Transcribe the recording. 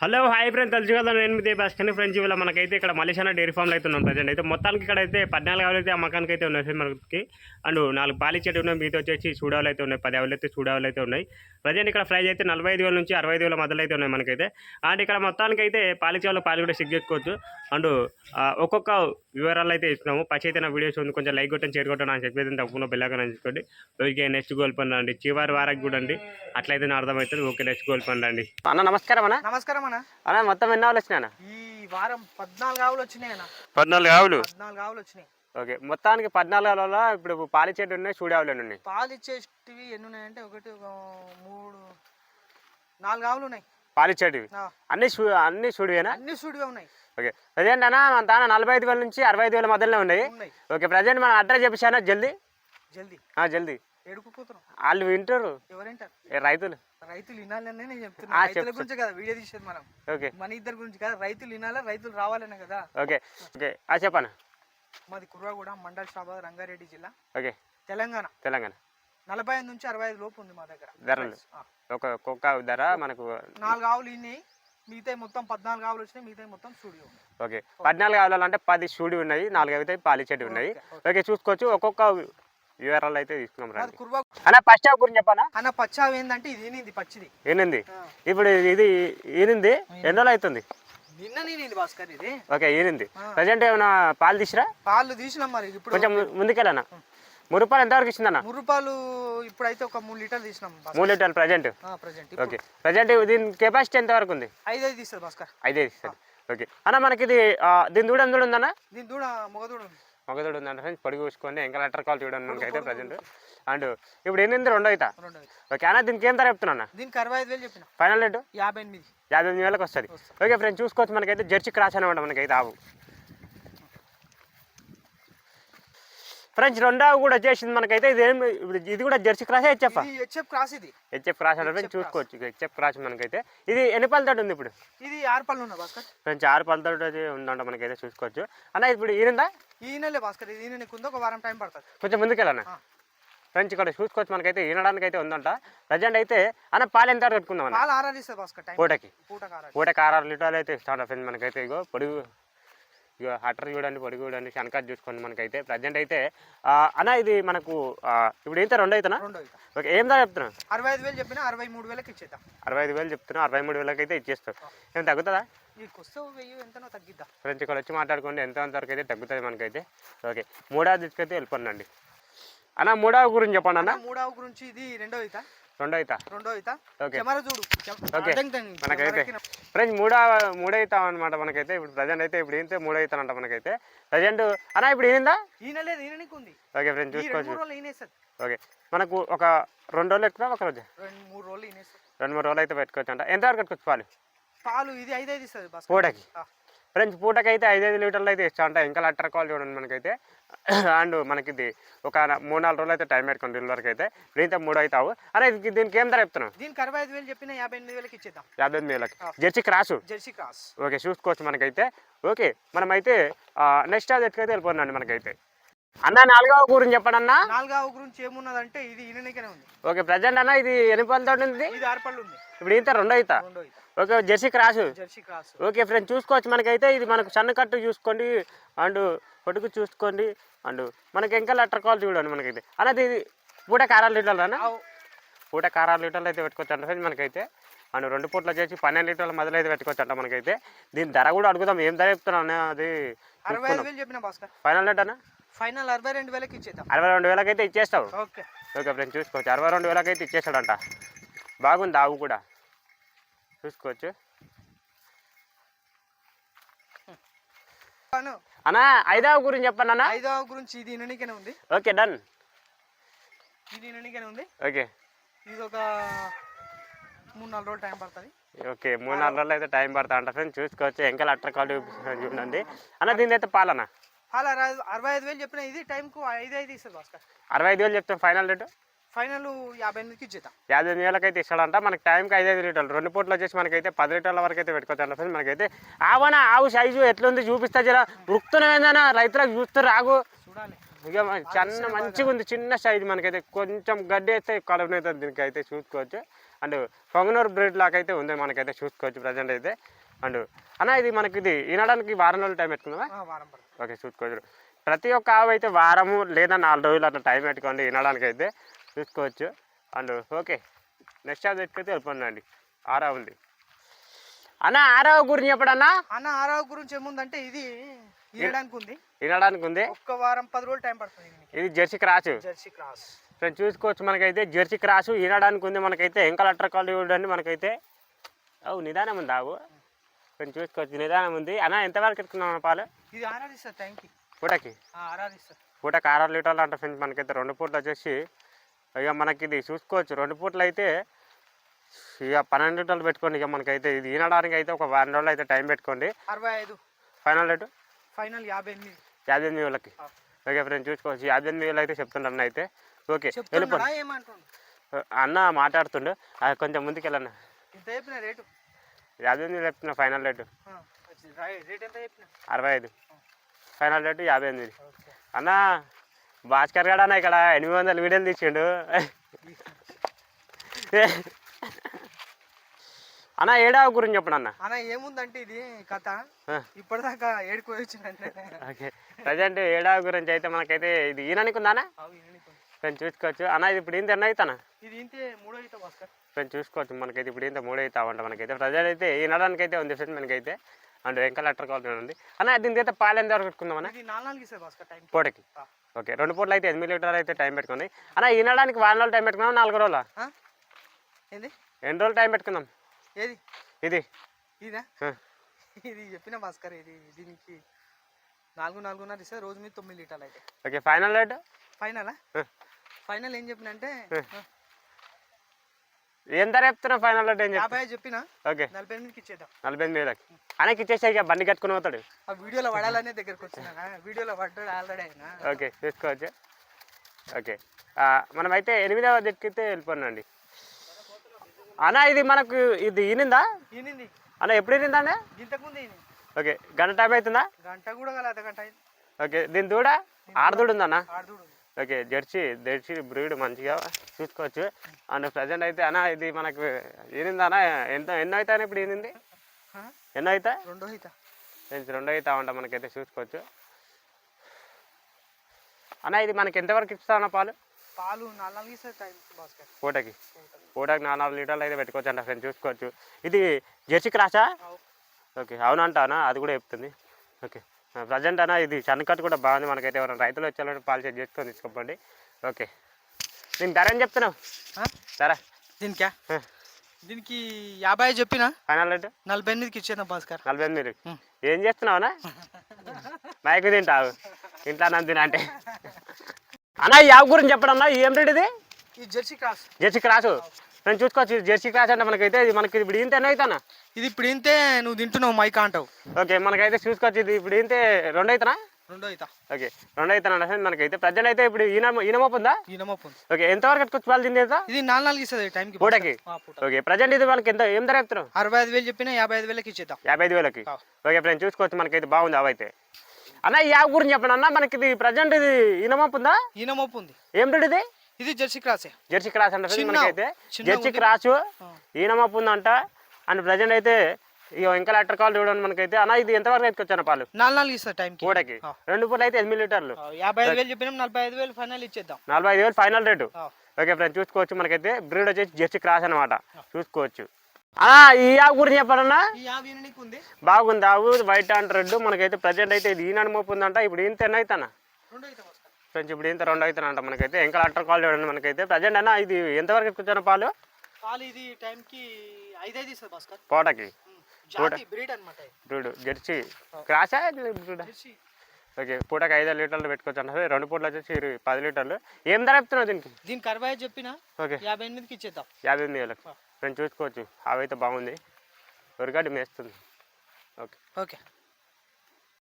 Hello hi friends, తెలుసు కదా నేను మీ బస్ కానీ ఫ్రెండ్స్ ఇవాళ మనకైతే ఇక్కడ మలేషియా డైరీ ఫామ్లో అయితే ఉన్నాం ప్రజెంట్ అయితే. మొత్తానికి ఇక్కడ అయితే 14 ఆవులు అయితే అమ్మకానికి అయితే ఉన్నాయి మనకి. అండ్ 4 పాలిచ్చేటి ఉన్నాయి, మీతో వచ్చేసి చూడాలు అయితే ఉన్నాయి, 10 ఆవులు అయితే చూడాలు అయితే ఉన్నాయి ప్రజెంట్. ఇక్కడ ప్రైజ్ అయితే 45,000 నుంచి 65,000 మధ్యలో అయితే ఉన్నాయి మనకైతే. అండ్ ఇక్కడ మొత్తానికి అయితే పాలిచ్చేవాళ్ళు పాలు కూడా చెక్ చేసుకోవచ్చు. అండ్ ఒక్కొక్క వివరాలు అయితే ఇస్తున్నాము. పచ్చి అయితే నా వీడియోస్ ఉంది, కొంచెం లైక్ కొట్టండి, షేర్ కొట్టండి అని చెప్పేది తప్పకుండా బెల్లాగా తీసుకోండి. ఓకే, నెక్స్ట్ గోల్ పని అండి, చివరి వారకు కూడా అండి, అట్లయితే అర్థమవుతుంది. ఓకే, నెక్స్ట్ గోల్ పని అండి. అన్న నమస్కారం అన్న. నమస్కారం అన్న. అన్న మొత్తం ఎన్ని ఆవులు వచ్చినాయి? ఈ వారం 14 ఆవులు వచ్చినాయి అన్న. 14 ఆవులు. 14 ఆవులు వచ్చినాయి. ఓకే, మొత్తానికి 14 ఆవుల ఇప్పుడు పాలిచ్చేటి ఉన్నాయి, చూడే ఆవులు ఉన్నాయి. పాలిచ్చేటివి ఎన్ని ఉన్నాయంటే ఒకటి 3 4 ఆవులు ఉన్నాయి పాలిచ్చేటివి. అన్ని చూడివేనా? అన్ని చూడివే ఉన్నాయి. ఓకే, ప్రజెంట్ అన్న మన తాన 45,000 నుంచి 65,000 మధ్యలో ఉన్నాయి. ఓకే, ప్రజెంట్ మన అడ్రస్ చెప్పేసానా? జల్దీ జల్దీ ఎడుకుపోతున్నాం. వాళ్ళు వింటారు. ఎవరు వింటారు? రైతులు వినాలని నేను చెప్తున్నా. రైతుల గురించి కదా వీడియో తీసేది మనం. ఓకే, మన ఇద్దరి గురించి కదా, రైతులు వినాలా, రైతులు రావాలనే కదా. ఓకే ఓకే చెప్పనా. మాది కుర్రాగూడ మండల్ షాబాద్, రంగారెడ్డి జిల్లా. ఓకే, తెలంగాణ. 45 నుంచి 65 లోపు ఉంది మా దగ్గర ధరలు. ఒక్కొక్క ధర మనకు 4 ఆవులు ఇన్నాయి, మిగతా మొత్తం 14 ఆవులు వచ్చినాయి, మిగతా మొత్తం స్టూడియో. ఓకే, 14 ఆవులు అంటే 10 స్టూడియో ఉన్నాయి, 4 అయితే పాలిచ్చేటి ఉన్నాయి. ఓకే, చూసుకోవచ్చు. ఒక్కొక్క వివరాలు అయితే తీసుకున్నాం. అన్న ఫస్ట్ ఆవు గురించి చెప్పానా? అన్న పచ్చావు ఏంటంటే ఇది ఏనింది, పచ్చిది ఏనింది. ఇప్పుడు ఇది ఈనింది ఎన్ని రోజులు అవుతుంది? నిన్న నేనింది భాస్కర్ ఇది. ఓకే, ఈనింది. ప్రజెంట్ ఏమైనా పాలు తీసిరా? పాలు తీసినాం. మరి ఇప్పుడు కొంచెం ముందుకెళ్ళనా? 3 రూపాయలు ఎంతవరకు ఇచ్చిందన్న? 3 రూపాయలు ఇప్పుడైతే ఒక 3 లీటర్లు తీసినాం. 3 లీటర్లు ప్రజెంట్. ఓకే, ప్రజెంట్ దీని కెపాసిటీ ఎంతవరకు ఉంది? 5 తీస్తుంది భాస్కర్. 5 ఇస్తుంది. ఓకే అన్న, మనకి ఇది దీని దూడ ఎంత ఉందన్న? దీని దూడ మగదూడ ఉంది. మగదూడ ఉందంటే ఫ్రెండ్స్, పొడిగి చూసుకోండి, ఇంకా లెటర్ కాల్ చూడండి మనకి అయితే ప్రజెంట్. అండ్ ఇప్పుడు ఎనిమిది 2 అవుతా. ఓకే అన్న, దీనికి ఏం ధర చెప్తున్నా? దీనికి 65,000 చెప్పిన. ఫైనల్ రేటు 58,000 వస్తుంది. ఓకే ఫ్రెండ్స్, చూసుకోవచ్చు. మనకైతే జెర్సీ క్రాస్ అనమాట మనకైతే ఆవు. ఫ్రెండ్స్, 2వ కూడా వచ్చేసింది మనకైతే. ఇది కూడా జెర్సీ క్రాస్, హెచ్ఎఫ్ క్రాస్. ఇది హెచ్ఎఫ్ క్రాస్ అంటే ఫ్రెండ్స్ చూసుకోవచ్చు. హెచ్ఎఫ్ క్రాస్ మనకైతే. ఇది ఎన్ని పళ్ళతో ఉంది ఇప్పుడు? ఇది 6 పళ్ళు ఉన్నా భాస్కర్. ఫ్రెండ్స్ 6 పళ్ళతో ఉందంట మనకైతే, చూసుకోవచ్చు. అన్న ఇప్పుడు ఈయనందా? ఈయనలే భాస్కర్, ఇది ఈయనకు ఉంది, ఒక వారం టైం పడుతుంది. కొంచెం ముందుకెళ్ళనా? ఫ్రెండ్స్ ఇక్కడ చూసుకోవచ్చు, మనకైతే ఈనడానికి అయితే ఉందంట ప్రజెంట్ అయితే. అన్న పాలు ఎంత కట్టుకుందాం? పాలు 6 ఇస్తుంది భాస్కర్. పూటకి 6 లీటర్లు అయితే ఇస్తాడు ఫ్రెండ్స్ మనకైతే. ఇగో పొడుగు, ఇక హటర్ చూడండి, పొడుగు చూడండి, శనకాయ చూసుకోండి మనకైతే ప్రజెంట్ అయితే. అన్న ఇది మనకు ఇప్పుడు ఏంటో 2 అవుతానా? ఓకే, ఏం ధర చెప్తున్నా? 65,000 చెప్పిన, 63,000 ఇచ్చేద్దాం. 65,000 చెప్తున్నా, 63,000 అయితే ఇచ్చేస్తాం. ఏం తగ్గుతుందా? ఫ్రెండ్స్ ఇక్కడ వచ్చి మాట్లాడుకోండి, ఎంతవరకు అయితే తగ్గుతుంది మనకైతే. ఓకే, 3వ తీసుకైతే వెళ్ళిపోండి. అన్న 3వ గురించి చెప్పండి అన్న. 3వ గురించి ఇది 2 అవుతా. ఓకే, చూడు. ఓకే మనకైతే ఫ్రెండ్స్ 3 అవుతా అనమాట మనకైతే. ఇప్పుడు ప్రజెంట్ అయితే ఇప్పుడు ఏంటో 3 అవుతానంట మనకైతే ప్రజెంట్. అన్న ఇప్పుడు ఏందా? ఓకే ఫ్రెండ్స్ చూసుకోవచ్చు. ఓకే, మనకు ఒక 2 రోజులు ఎక్కువ, ఒక రోజు 2-3 రోజులు అయితే పెట్టుకోవచ్చు అంట. ఎంతవరకు పెట్టుకోవచ్చు పాలు? ఇది 5 ఇస్తుంది పూటకి. ఫ్రెండ్స్ పూటకి అయితే 5 లీటర్లు అయితే ఇస్తా అంట. ఇంకా లెటర్ కాల్ చూడండి మనకైతే. అండ్ మనకి ఇది ఒక 3-4 రోజులు అయితే టైం పెట్టుకోండి డెలివరీకి అయితే. దీంతో 3 అవుతావు. అరే దీనికి ఏం ధర చెప్తున్నావు? దీనికి 65,000 చెప్పిన, 58,000 ఇచ్చేద్దాం. 58,000 జెర్సీ క్రాస్. ఓకే, చూసుకోవచ్చు మనకైతే. ఓకే, మనమైతే నెక్స్ట్ అది ఎట్లయితే వెళ్ళిపోయిందండి మనకైతే. అన్న 4వ గురించి చెప్పండి అన్న. 4వ గురించి ఏమున్నదంటే ఇది ఈయనకే ఉంది. ఓకే, ప్రజెంట్ అన్న ఇది ఎన్ని పళ్ళతో ఉంది? ఇది 6 పళ్ళు ఉంది. ఇప్పుడు ఇంత 2 అవుతా. Okay, Jersey cross. Okay friends చూసుకోవచ్చు మనకైతే. ఇది మనకు సన్న కట్టు చూసుకోండి, అండ్ పొడుగు చూసుకోండి, అండ్ మనకి ఇంకా లెటర్ కాల్ చూడండి మనకైతే. అన్నది ఇది పూటకి 6 లీటర్లు అన్న. పూటకి 6 లీటర్లు అయితే పెట్టుకోవచ్చు అంట ఫ్రెండ్స్ మనకైతే. అండ్ 2 పూటలు చేసి 12 లీటర్ల మొదలు అయితే పెట్టుకోవచ్చు అంట మనకైతే. దీని ధర కూడా అడుగుదాం, ఏం ధర చెప్తున్నా అది? 65,000 చెప్పిన భాస్కర్. ఫైనల్ రేట్ అన్న? ఫైనల్ 62,000 ఇచ్చేద్దాం. 62,000 అయితే ఇచ్చేస్తావు. ఓకే ఫ్రెండ్స్ చూసుకోవచ్చు, 62,000 అయితే ఇచ్చేస్తాడంట. బాగుంది ఆవు కూడా, చూసుకోవచ్చు. అన్న 5వ గురించి చెప్పండి అన్న. 5వ గురించి ఇది ఈయనకే ఉంది. Okay, done. ఇది ఈయనకే ఉంది. ఓకే, ఇది ఒక 3-4 రోజులు టైం పడుతుంది. ఓకే, 3-4 రోజులు అయితే టైం పడుతుంది అంట ఫ్రెండ్స్ చూసుకోవచ్చు. ఇంకా లెటర్ కాల్ చూడండి అన్న. దీని అయితే పాలనా? పాలు 65,000 చెప్పిన, ఇది టైంకు 5 ఇస్తుంది భాస్కర్. 65,000 చెప్తాం. Final rate? ఫైనల్ 58,000 ఇచ్చేద్దాం. 58,000 అయితే ఇస్తాడంట. మనకి టైంకి 5 లీటర్లు, 2 పూటలు వచ్చేసి మనకైతే 10 లీటర్ల వరకు అయితే పెట్టుకోవచ్చు అంట ఫ్రెండ్స్ మనకైతే. ఆవు సైజు ఎట్లుంది చూపిస్తా జరా. వృక్తునమేందన్నా రైతులకు చూస్తూ రాగు చూడాలి. ఇక చిన్న మంచిగా ఉంది, చిన్న సైజు మనకైతే. కొంచెం గడ్డి అయితే కడుపునైతే దీనికి అయితే చూసుకోవచ్చు. అండ్ పొంగనూరు బ్రీడ్ లాగా అయితే ఉంది మనకైతే చూసుకోవచ్చు ప్రజెంట్ అయితే. అండ్ అన్న ఇది మనకి ఇది ఈనడానికి వారం రోజులు టైం పెట్టుకుందామా? ఓకే చూసుకోవచ్చు. ప్రతి ఒక్క ఆవు అయితే వారము లేదా 4 రోజులు అట్లా టైం పెట్టుకోండి ఈనడానికి అయితే చూసుకోవచ్చు. అండ్ ఓకే నెక్స్ట్ ఆవు పెట్టుకైతే వెళ్ళిపోండి. ఆరావు ఉంది అన్న. ఆరావు గురించి చెప్పడన్నా అన్న. ఆరావు గురించి ఏముందంటే ఇది ఈనడానికి ఉంది. ఈనడానికి ఉంది. ఒక్క వారం 10 రోజులు టైం పడుతుంది. ఇది Jersey cross. Jersey cross friends చూసుకోవచ్చు మనకైతే జెర్సీ క్రాసు ఈనడానికి ఉంది మనకైతే. ఇంకా లెటర్ కాల్ చూడండి మనకైతే. నిదానం ఉంది ఆవు ఫ్రెండ్స్ చూసుకోవచ్చు నిదానం ఉంది. అన్న ఎంతవరకు పెట్టుకున్నాం పాలు? ఇది ఆర్ఆర్ ఇస్తారు టైంకి పూటకి. ఆర్ఆర్ ఇస్తారు పూటకి 6 లీటర్లు అంట ఫ్రెండ్స్ మనకైతే. 2 పూటలు వచ్చేసి ఇక మనకి ఇది చూసుకోవచ్చు 2 పూటలు అయితే ఇక 12 లీటర్లు పెట్టుకోండి. ఇక మనకైతే ఇది ఈనడానికి అయితే ఒక వారం రోజులు అయితే టైం పెట్టుకోండి. 65 ఫైనల్ రేటు ఫైనల్ 58. 58 వేలకి. ఓకే ఫ్రెండ్స్ చూసుకోవచ్చు 58 వేలు అయితే చెప్తుండ్రు అయితే. ఓకే వెళ్ళిపోండి. అన్న మాట్లాడుతుండు కొంచెం ముందుకు వెళ్ళన్న. ఇంత చెప్పిన రేటు 58 వేలు చెప్తున్నా ఫైనల్ రేటు. రేట్ ఎంత చెప్పిన? 65 ఫైనల్ రేటు 58. అన్న భాస్కర్ గారు అన్న ఇక్కడ 800 వీడియోలు తీసిండు అన్న. ఏడావు గురించి చెప్పండి అన్న. అన్న ఏముందంటే ఇది కథ ఇప్పటిదాకా ఏడుకు వచ్చిందంటే. ఓకే ప్రజెంట్ ఏడావు గురించి అయితే మనకైతే ఇది ఈయననికి ఉందానా ఫ్రెండ్స్ చూసుకోవచ్చు అన్న. ఇది ఇప్పుడు ఇంత ఎన్న అవుతానా? ఇది ఇంతే 3 అవుతా భాస్కర్ ఫ్రెండ్స్ చూసుకోవచ్చు మనకైతే ఇప్పుడు ఇంత 3 అవుతామంట మనకైతే. ప్రజెంట్ అయితే ఈనడానికి అయితే ఉంది ఫ్రెండ్స్ మనకైతే. అండ్ ఇంకా లెటర్ కావాలి ఉంది అన్న. దీని అయితే పాలు ఎంత వరకు పెట్టుకుందాం అన్న? పూటకి. ఓకే 2 పూటలు అయితే 8 లీటర్లు అయితే టైం పెట్టుకుంది అన్న. ఈనడానికి 1 రోజులు టైం పెట్టుకుందాం 4 రోజులా? ఎన్ని రోజులు టైం పెట్టుకుందాం? ఏది ఇది ఇదా? ఇది చెప్పిన భాస్కర్ ఇది దీనికి 4.5 ఇస్తే రోజు మీద 9 లీటర్లు అయితే. Okay final rate? ఫైనలా? ఫైనల్ ఏం చెప్పిన అంటే ఎంత చెప్తున్నా ఫైనల్ రేట్ ఏం 50 చెప్పిన. ఓకే 48కి ఇచ్చేద్దాం. 48 వేలకి ఆయనకి ఇచ్చేసాయి. ఇక బండి కట్టుకుని పోతాడు. ఆ వీడియోలో పడాలనే దగ్గరకు వచ్చిన వీడియోలో పడ్డాడు ఆల్రెడీ ఆయన. ఓకే చూసుకోవచ్చు. ఓకే మనమైతే 8వ దిక్కుతే వెళ్ళిపోనండి అన్న. ఇది మనకు ఇది ఈనిందా? ఈనింది అన్న. ఎప్పుడు ఈనిందా అన్న? ఇంతకుముందు ఈని. ఓకే గంట టైం అవుతుందా? గంట కూడా కాదు అర్ధగంట అయింది. ఓకే దీని దూడ ఆడదూడ ఉందన్న? ఆడదూడు. ఓకే జెర్సీ బ్రీడ్ మంచిగా చూసుకోవచ్చు. అండ్ ప్రజెంట్ అయితే అన్న ఇది మనకు ఈనిందా అన్న? ఎన్నో అవుతాయి ఇప్పుడు ఈనింది? ఎన్నో అవుతా? 2 అవుతా. 2 అవుతా ఉంటా మనకైతే చూసుకోవచ్చు అన్న. ఇది మనకి ఎంతవరకు ఇస్తా అన్న పాలు? పాలు 4 ఇస్తారు టైం భాస్కర్. పూటకి 4 లీటర్లు అయితే పెట్టుకోవచ్చు అంట ఫ్రెండ్స్ చూసుకోవచ్చు. ఇది జెర్సీ క్రాసా? ఓకే అవునంట అన్న. అది కూడా చెప్తుంది. ఓకే ప్రజెంట్ అన్న ఇది సన్నకట్టు కూడా బాగుంది మనకైతే. ఎవరైనా రైతులు వచ్చేవాళ్ళు పాలు చెక్ చేసుకొని తీసుకోండి. ఓకే దీనికి ధర ఏం చెప్తున్నావు? ధర దీనికి 50 చెప్పిన. ఫైనల్ రేటు 48కి ఇచ్చేద్దాం భాస్కర్. 48. ఏం చేస్తున్నావునా? మైకు తింటావు ఇంట్లో నన్ను తిన అంటే అన్న. ఈ ఆవు గురించి చెప్పడన్నా ఏం రేట్ ఇది? Jersey cross. జెర్సీ క్రాసు నేను చూసుకోవచ్చు. జెర్సీ క్రాస్ అంటే మనకైతే ఇది మనకి ఇప్పుడు ఇంత ఎన్న అవుతానా? ఇది ఇప్పుడు ఇంతే నువ్వు తింటున్నావు మైకా అంటావు. ఓకే మనకైతే చూసుకోవచ్చు. ఇది ఇప్పుడు ఇంతే 2 అవుతానా? 2 అవుతా. ఓకే 2 అవుతానా మనకైతే. ప్రజెంట్ అయితే ఇప్పుడు ఈనమోపు ఉందా? ఈనమోపు ఉంది. ఓకే ఎంతవరకు ఎత్తుకొచ్చి పాలు తింది? ఇది 4 ఇస్తుంది టైంకి పూటకి. ఓకే ప్రజెంట్ ఇది మనకి ఎంత ఏం ధర చెప్తున్నావు? 65,000 చెప్పిన 55,000కి ఇచ్చేద్దాం. 55,000కి. ఓకే ఫ్రెండ్స్ చూసుకోవచ్చు మనకైతే బాగుంది అవైతే అన్న. ఈ ఆవు గురించి చెప్పండి అన్న. మనకి ఇది ప్రజెంట్ ఇది ఈనమోపు ఉందా? ఈనమోపు ఉంది. ఏం రేట్ ఇది? ఇది జెర్సీ క్రాస్. జెర్సీ క్రాస్ అంటే మనకైతే జెర్సీ క్రాసు ఈనమోపు ఉందంట. అండ్ ప్రజెంట్ అయితే ఇక ఇంకా లెటర్ కాల్ చూడండి మనకైతే అన్న. ఇది ఎంతవరకు ఎత్తుకొచ్చాను పాలు? 4 ఇస్తారు టైంకి పూటకి. 2 పూటలు అయితే 8 లీటర్లు. 55,000 చెప్పినాం 45,000 ఫైనల్ ఇచ్చేద్దాం. 45,000 ఫైనల్ రేటు. ఓకే ఫ్రెండ్స్ చూసుకోవచ్చు మనకైతే బ్రీడ్ వచ్చేసి జెర్సీ క్రాస్ అనమాట చూసుకోవచ్చు. ఈ ఆవు గురించి చెప్పాలన్నా? బాగుంది ఆవు వైట్ అండ్ రెడ్ మనకైతే. ప్రజెంట్ అయితే ఇది ఈనాడు మోపు ఉందంట. ఇప్పుడు ఇంత ఎన్న అవుతానా ఫ్రెండ్స్? ఇప్పుడు ఇంత 2 అవుతానంట మనకైతే. ఇంకా లెటర్ కాల్ చూడండి మనకైతే. ప్రజెంట్ అన్న ఇది ఎంతవరకు ఎత్తుకొచ్చాను పాలు? ఇది టైంకి 5 ఇస్తుంది భాస్కర్. పూటకి. బ్రీడ్ జెర్సీ క్రాసా బ్రీడ్? ఓకే పూటకి 5 లీటర్లు పెట్టుకోవచ్చు అంటే 2 పూటలు వచ్చేసి 10 లీటర్లు. ఏం ధర చెప్తున్నావు దీనికి? దీనికి 65 చెప్పిన. ఓకే 58కి ఇచ్చేద్దాం. 58,000 ఫ్రెండ్స్ చూసుకోవచ్చు. అవైతే బాగుంది. ఒరిగడ్డి మేస్తుంది. Okay okay.